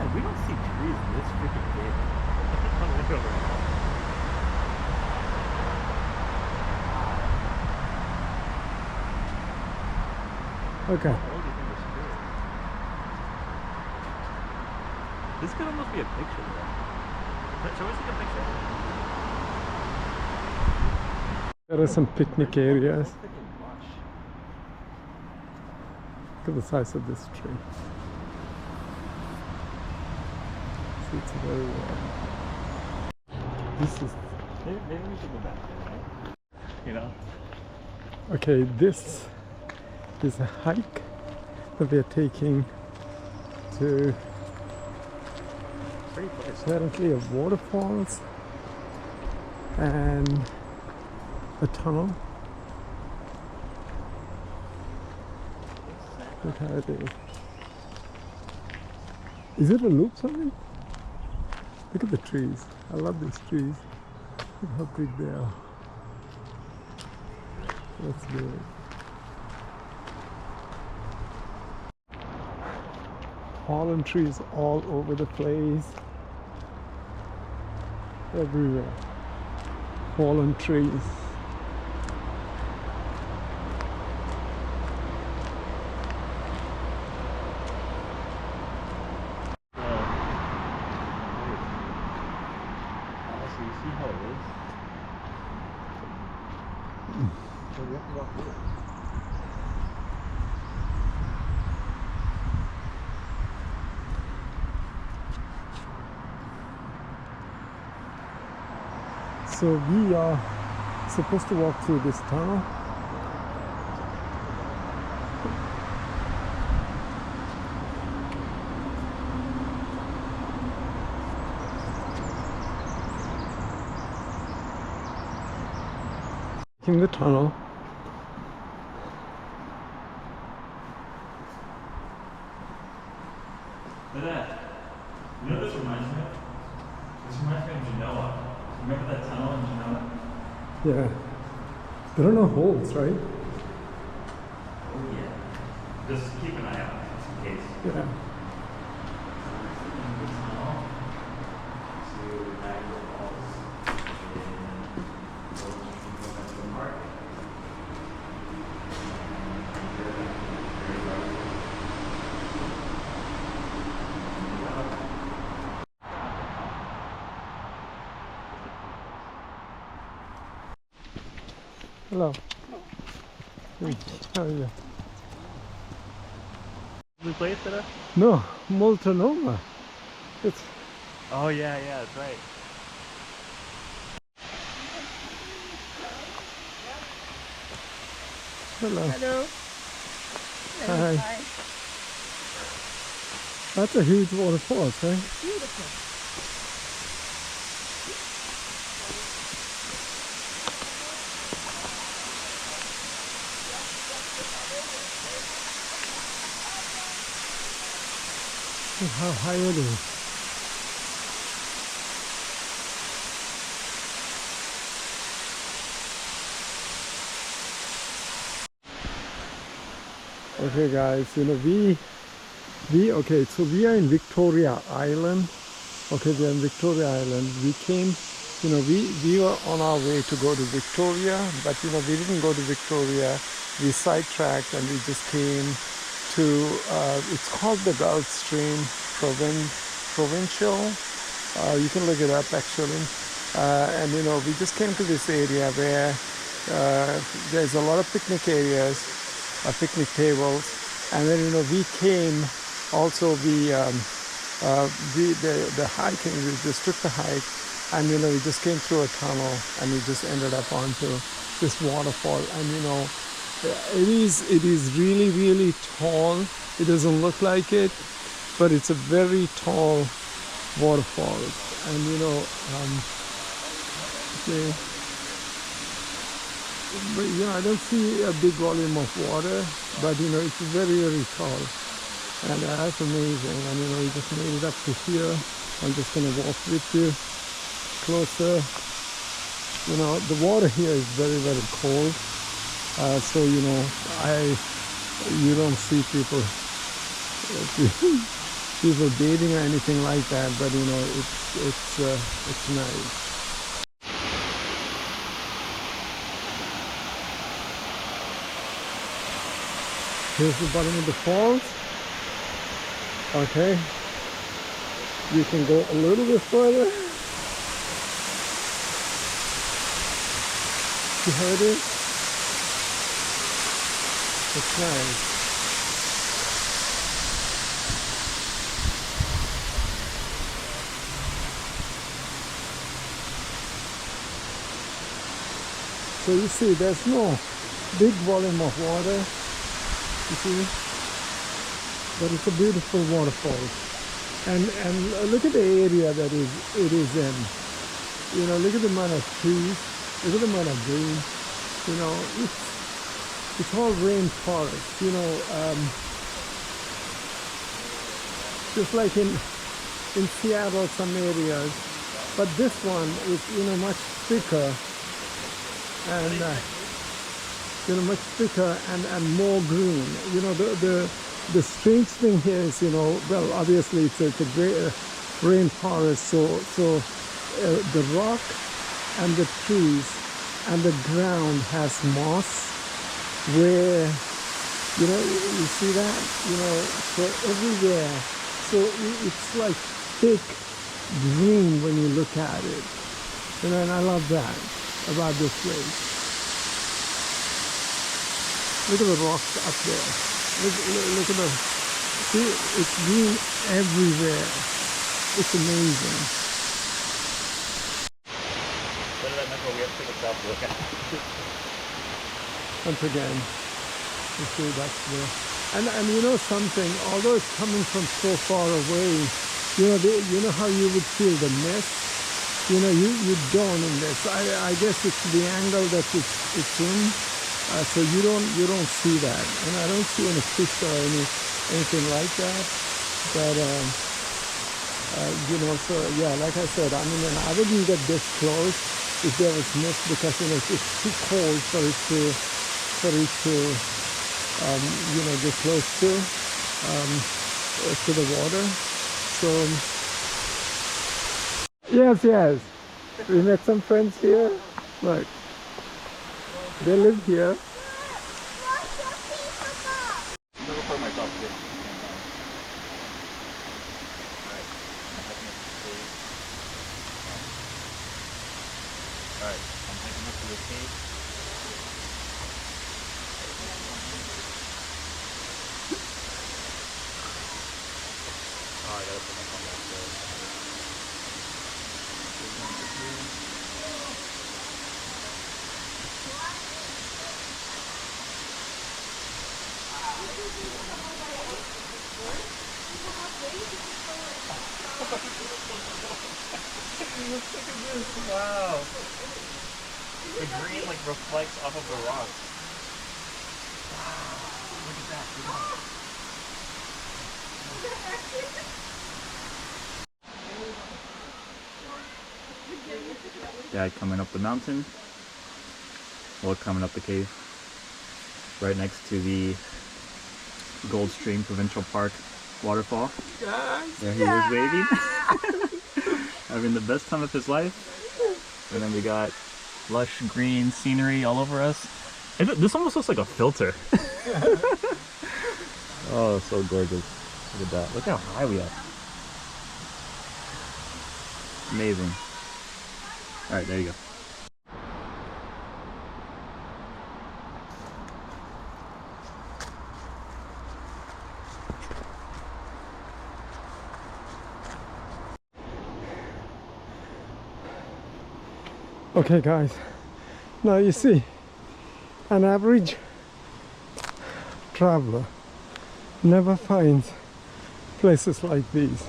Man, we don't see trees this freaking big. I'm gonna go right now. Okay. How old do you think this tree is? This could almost be a picture, though. Shall we take a picture? There are some picnic areas. It's freaking lush. Look at the size of this tree. See, it's very warm. This is Maybe we should go back there, right? You know? okay. This is a hike that we are taking to Pretty place. apparently a waterfalls and a tunnel. Look how it is. Is it a loop something? Look at the trees. I love these trees. Look how big they are. That's good. Fallen trees all over the place. Everywhere. Fallen trees. So you see how it is? So we have to walk through it. So we are supposed to walk through this tunnel. In the tunnel. Look at that. You know what this reminds me of? This reminds me of Genoa. Remember that tunnel in Genoa? Yeah. There are no holes, right? Oh yeah. Just keep an eye out just in case. Yeah. The tunnel to Niagara Falls in Goldstream, provincial mark. Hello. How are you? We played today? No, Multnomah. It's Oh yeah, that's right. hello. Hello. Hi. Hi. That's a huge waterfall, right? Beautiful. Look how high it is. Okay guys, you know okay, so we are in Victoria Island. Okay, we are in Victoria Island. We came, you know, we were on our way to go to Victoria, but you know, we didn't go to Victoria. We sidetracked and we just came to, it's called the Goldstream provincial. You can look it up actually. And you know, we just came to this area where there's a lot of picnic areas, picnic tables, and then you know we came also the hiking. We just took the hike, and you know we just came through a tunnel, and we just ended up onto this waterfall. And you know it is really tall. It doesn't look like it, but it's a very tall waterfall. And you know but you know, I don't see a big volume of water, but you know it's very tall, and that's amazing. And you know we just made it up to here. I'm just gonna walk with you closer. You know the water here is very cold, so you know you don't see people people bathing or anything like that, but you know, it's nice. Here's the bottom of the falls. Okay, you can go a little bit further. See how it is? It's nice. So you see, there's no big volume of water, you see, but it's a beautiful waterfall. And look at the area that it is in. You know, look at the amount of trees, look at the amount of green. You know, it's all rainforest. You know, just like in Seattle, some areas, but this one is, you know, much thicker. And you know, much thicker and more green. You know, the strange thing here is, you know, well, obviously it's a great rainforest, so the rock and the trees and the ground has moss, where, you know, you see that, you know, so everywhere, so it's like thick green when you look at it, you know, and I love that about this place. Look at the rocks up there. Look at the, see, it's green everywhere. It's amazing. Once again, you see that's there. And you know something, although it's coming from so far away, you know how you would feel the mist? You know, you don't in this. I guess it's the angle that it's in, so you don't see that, and I don't see any fish or anything like that. But you know, so yeah, like I said, I mean, and I wouldn't get this close if there was mist, because you know it's too cold for it to you know, get close to the water. So. Yes. We met some friends here. Look, they live here. Alright, I'm hiking up to the cave. Oh, I gotta put my phone back there. Look at this, wow. The green like reflects off of the rock. Wow, look at that, Dad coming up the mountain, or coming up the cave, right next to the Goldstream Provincial Park waterfall. There he is waving, having the best time of his life. And then we got lush green scenery all over us. This almost looks like a filter. Oh, so gorgeous. Look at that. Look how high we are. Amazing. Alright, there you go. Okay guys, now you see, an average traveler never finds places like these.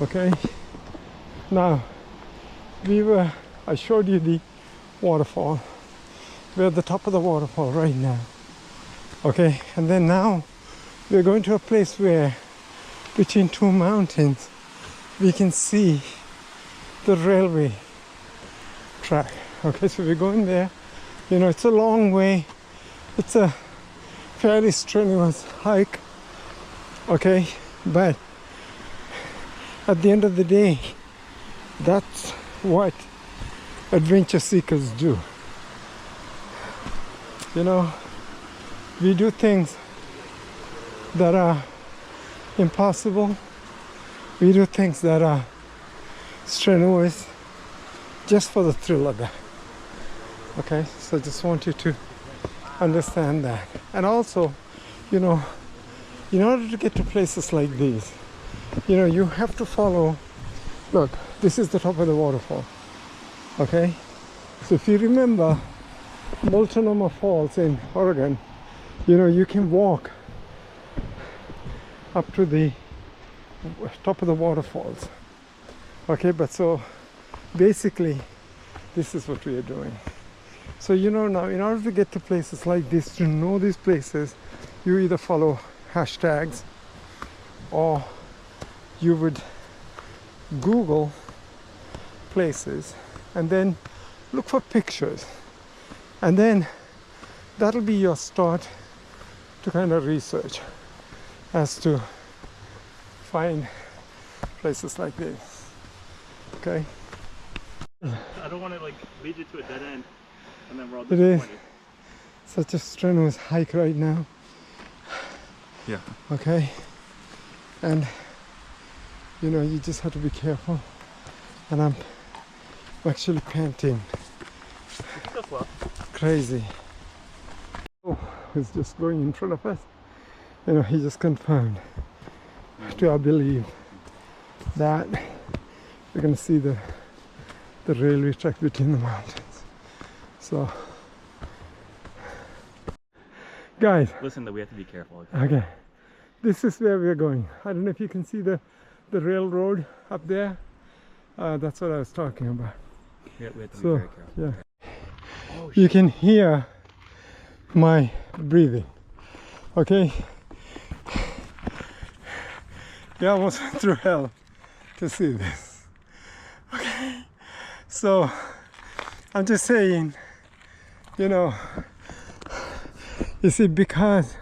Okay, now I showed you the waterfall. We're at the top of the waterfall right now. Okay, and then now we're going to a place where between two mountains we can see the railway track. Okay, so we're going there. You know, it's a long way. It's a fairly strenuous hike. Okay, but at the end of the day, that's what adventure seekers do. You know, we do things that are impossible. We do things that are strenuous just for the thrill of that. Okay, so I just want you to understand that. And also, you know, in order to get to places like these, you know, you have to follow. Look, this is the top of the waterfall. Okay, so if you remember Multnomah Falls in Oregon, you know, you can walk up to the top of the waterfalls. Okay, but so basically this is what we are doing. So you know, now in order to get to places like this, to know these places, you either follow hashtags or you would Google places and then look for pictures, and then that'll be your start to kind of research as to find places like this. Okay, I don't want to like lead you to a dead end and then we're all it is disappointed. such a strenuous hike right now. Yeah. Okay, and you know, you just have to be careful, and I'm actually panting crazy. Oh, he's just going in front of us. You know, he just confirmed to our belief that we're going to see the railway track between the mountains. So guys, listen, that we have to be careful. okay, this is where we're going. I don't know if you can see the railroad up there. That's what I was talking about. Yeah, we have to be So very careful. yeah, Oh, you can hear my breathing. Okay, we almost went through hell to see this. Okay, so I'm just saying, you know, you see, because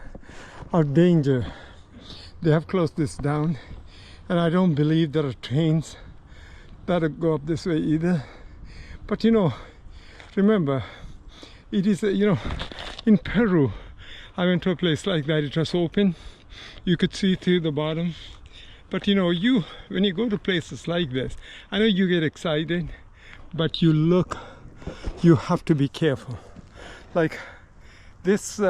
of danger, they have closed this down, and I don't believe there are trains that go up this way either. But you know, remember, it is, you know, in Peru, I went to a place like that. It was open, you could see through the bottom. But you know, when you go to places like this, I know you get excited, but you have to be careful. Like this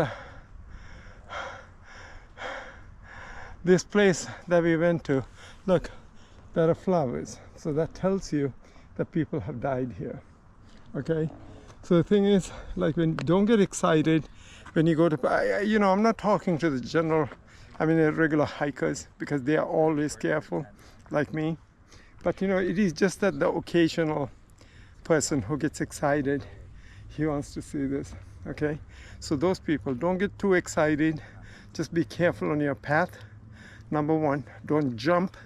this place that we went to, look, there are flowers, so that tells you that people have died here. Okay, so the thing is, like, don't get excited when you go to, you know, I'm not talking to the general, I mean regular hikers, because they are always careful like me. But you know, it is just that the occasional person who gets excited, he wants to see this. Okay, so those people, don't get too excited, just be careful on your path. Number one, don't jump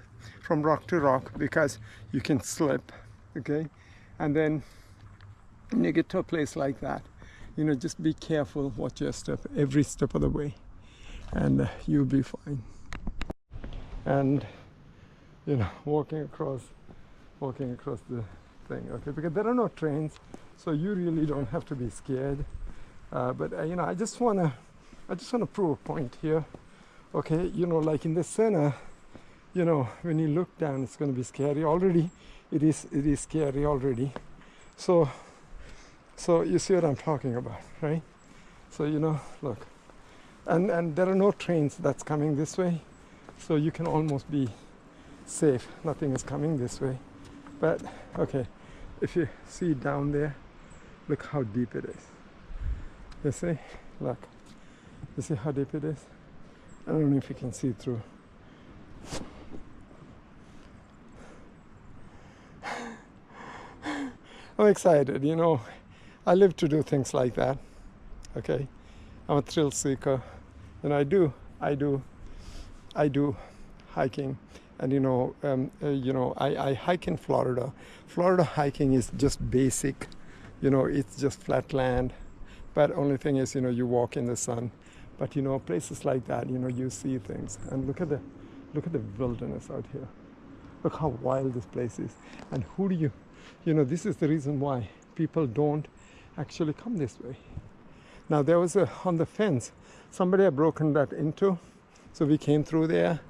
from rock to rock because you can slip. Okay, and then when you get to a place like that, you know, just be careful, watch your step every step of the way, and you'll be fine. And you know, walking across the thing, okay, because there are no trains, so you really don't have to be scared. But you know, I just wanna prove a point here. Okay, you know, like in the center, you know, when you look down, it's going to be scary already. It is scary already. So you see what I'm talking about, right? So you know, look, and there are no trains that's coming this way, so you can almost be safe. Nothing is coming this way. But okay, if you see down there, look how deep it is. You see, look, you see how deep it is? I don't know if you can see through. I'm excited, you know. I live to do things like that. Okay, I'm a thrill seeker, and I do hiking, and you know, I hike in Florida. Florida hiking is just basic, you know, it's just flat land, but only thing is, you know, you walk in the sun. But you know, places like that, you know, you see things, and look at the wilderness out here. Look how wild this place is. And who do you know, this is the reason why people don't actually come this way. Now there was on the fence, somebody had broken that into, so we came through there.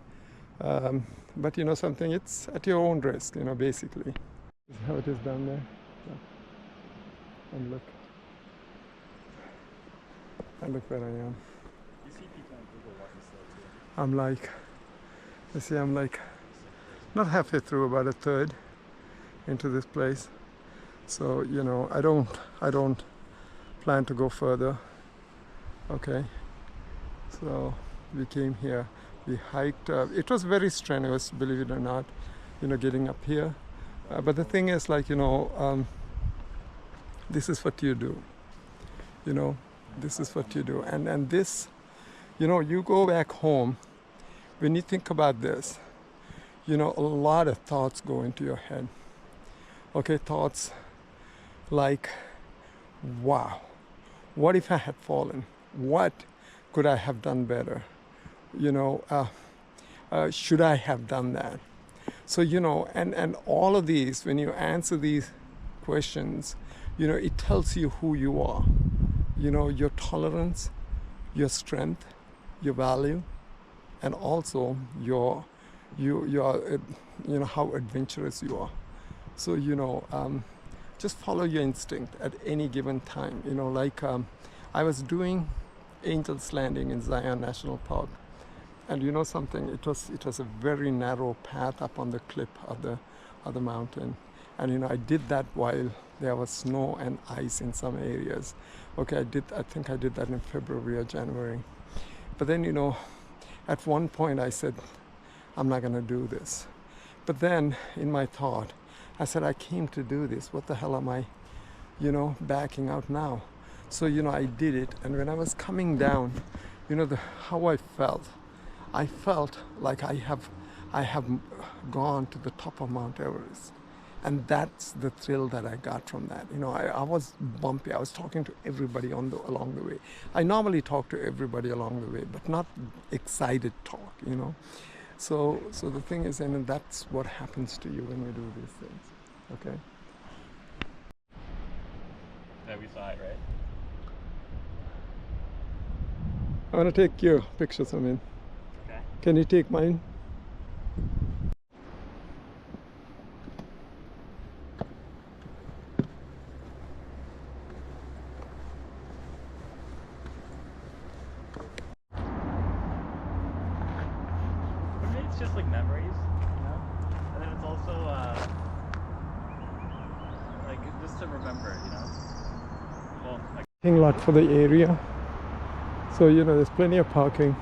But you know something, it's at your own risk, you know, basically. This is how it is down there. And look where I am. You see people on Google walking slow too. I'm like, you see, I'm like not halfway through, about a third into this place. So you know, I don't plan to go further. Okay, so we came here, we hiked. It was very strenuous, believe it or not, you know, getting up here. But the thing is, like, you know, this is what you do. You know, this is what you do. And this, you know, you go back home, when you think about this, you know, a lot of thoughts go into your head. Okay, thoughts like, wow, what if I had fallen? What could I have done better? You know, should I have done that? So, you know, and all of these, when you answer these questions, you know, it tells you who you are. You know, your tolerance, your strength, your value, and also your you know, how adventurous you are. So, you know, just follow your instinct at any given time. You know, like I was doing Angel's Landing in Zion National Park, and you know something, it was a very narrow path up on the cliff of the mountain, and you know, I did that while there was snow and ice in some areas. Okay, I think I did that in February or January. But then, you know, at one point I said, I'm not going to do this. But then in my thought, I said, I came to do this. What the hell am I, you know, backing out now? So, you know, I did it. And when I was coming down, you know, how I felt like I have gone to the top of Mount Everest. And that's the thrill that I got from that. You know, I was bumpy. I was talking to everybody along the way. I normally talk to everybody along the way, but not excited talk, you know. So the thing is, and that's what happens to you when you do these things, okay? Yeah, we saw it, right? I want to take your pictures, I mean. Okay. Can you take mine? It's just like memories, you know, and then it's also like just to remember, you know. Well, like Parking lot for the area, so you know, there's plenty of parking,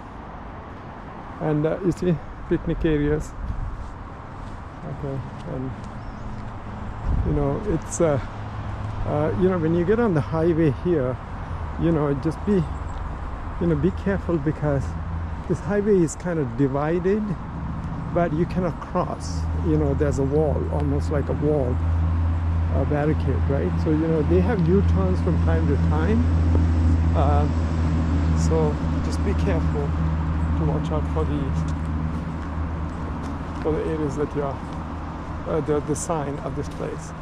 and you see picnic areas. Okay, and you know, it's you know, when you get on the highway here, you know, just be careful, because this highway is kind of divided, but you cannot cross. You know, there's a wall, almost like a wall, a barricade, right? So, you know, they have U-turns from time to time. So just be careful to watch out for the areas that you're, the sign of this place.